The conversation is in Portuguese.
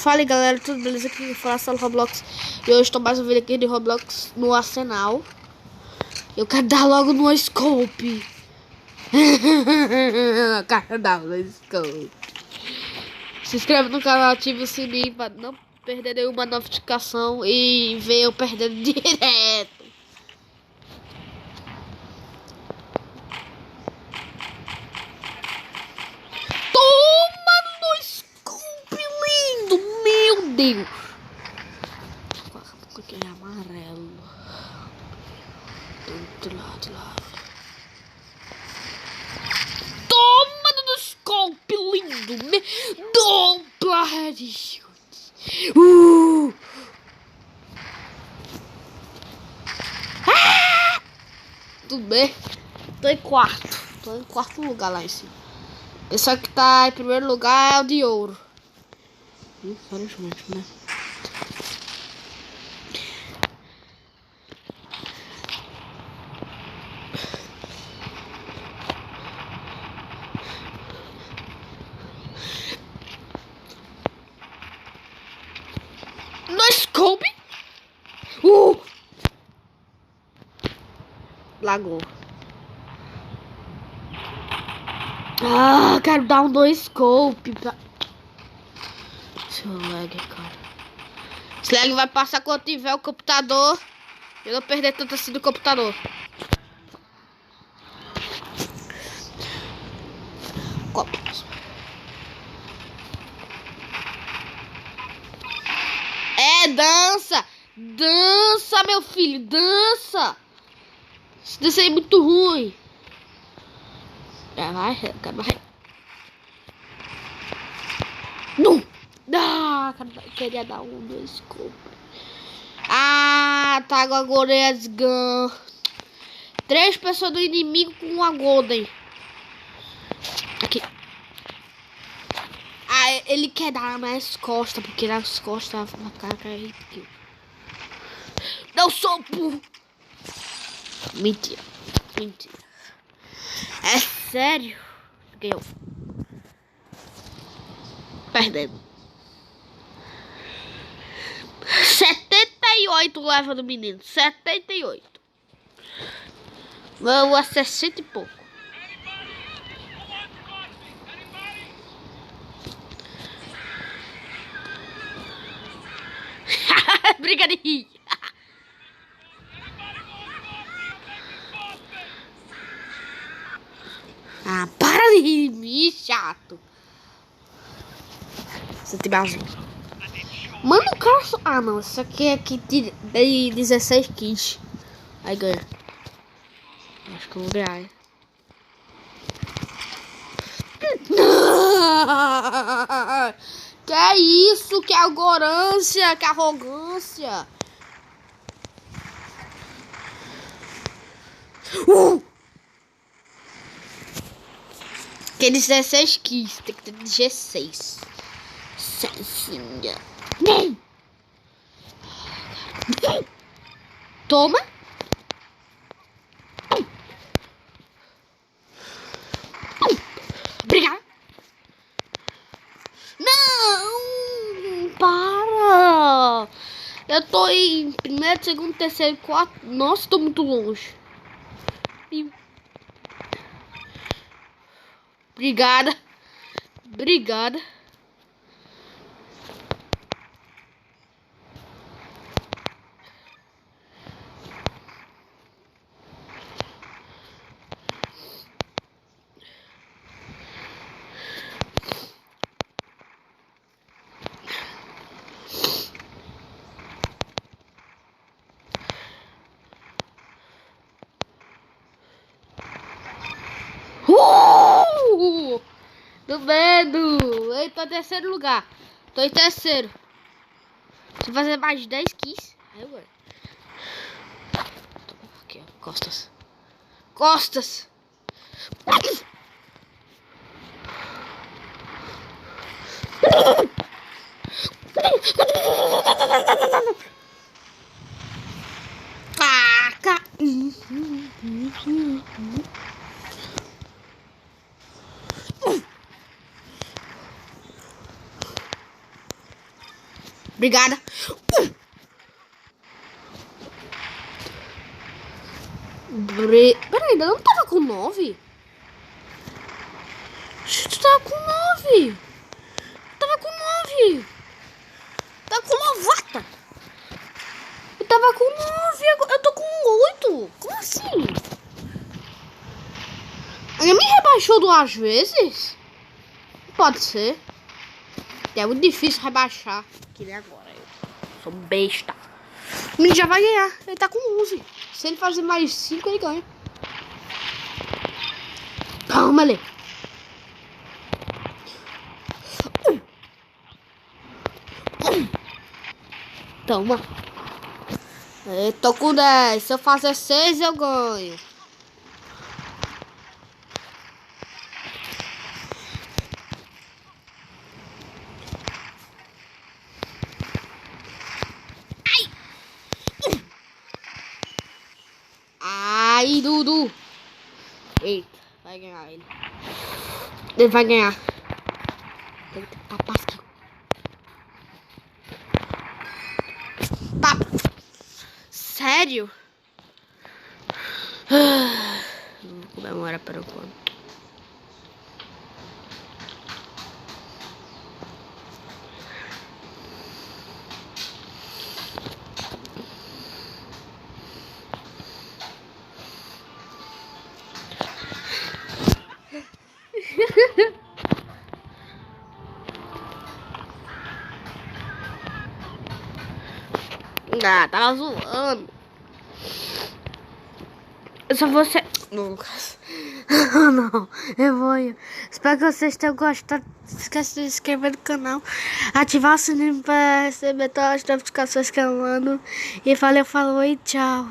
Fala aí, galera, tudo beleza? Aqui fala Solo Roblox. E hoje estou mais um vídeo aqui de Roblox no Arsenal. Eu quero dar logo no Scope. Eu quero dar no Scope. Se inscreve no canal, ative o sininho para não perder nenhuma notificação e ver eu perdendo direto. Toma no Scope, lindo, meu Deus. Porque é amarelo. De lado. Toma no Scope, lindo. Dupla headshot. Tudo bem? Tô em quarto lugar lá em cima. Esse aqui tá em primeiro lugar é o de ouro. Infelizmente, né? No Scope? Lagou. Quero dar um 2 Scope pra... Seu lag, cara. Esse lag vai passar quando tiver o computador. Eu não perder tanto assim do computador. Copos. É, dança! Dança, meu filho, dança! Isso dança é muito ruim. Vai. Não! Queria dar um 2 Scope. Tá, agora é as gun. 3 pessoas do inimigo com uma golden. Aqui. Ele quer dar mais costas, porque nas costas na cara é rico. Não sou burro. Mentira. É sério? Ganhou. Perdendo. 78 leva do menino. 78. Vamos a 60 e pouco. Briga de rir. Para de rir de mim, chato. Você tem mais um. Mano, o cara... não. Isso aqui é aqui de 16 kills. Aí ganha. Acho que eu vou ganhar, hein? Que é isso? Que arrogância? Que arrogância? Que 16 kills. Tem que ter 16. Cezinha. Toma. Obrigada. Não. Para. Eu tô em primeiro, segundo, terceiro, quarto. Nossa, tô muito longe. Obrigada. Do medo. Eu tô em terceiro lugar. Tô em terceiro. Se fazer mais de 10 kills. Aí eu ganho. Aqui, ó. Costas. Faca. Obrigada. Peraí, ainda não tava com 9? Tu tava com 9. Tava com 9. Tava com novata. Eu tava com 9. Eu tô com 8. Como assim? Ele me rebaixou 2 vezes? Pode ser. É muito difícil rebaixar. Que nem agora. Eu sou besta. O menino já vai ganhar. Ele tá com 11. Se ele fazer mais 5, ele ganha. Calma, Lê. Toma. Eu tô com 10. Se eu fazer 6, eu ganho. Ai, Dudu. Eita, vai ganhar ele. Ele vai ganhar. Tem que tapar aqui. Tá. Sério? Não vou comemorar para o quando. Ah, tava zoando. Eu só vou ser... Lucas. Não, eu vou. Espero que vocês tenham gostado. Não esquece de se inscrever no canal. Ativar o sininho para receber todas as notificações que eu mando. E valeu, falou e tchau.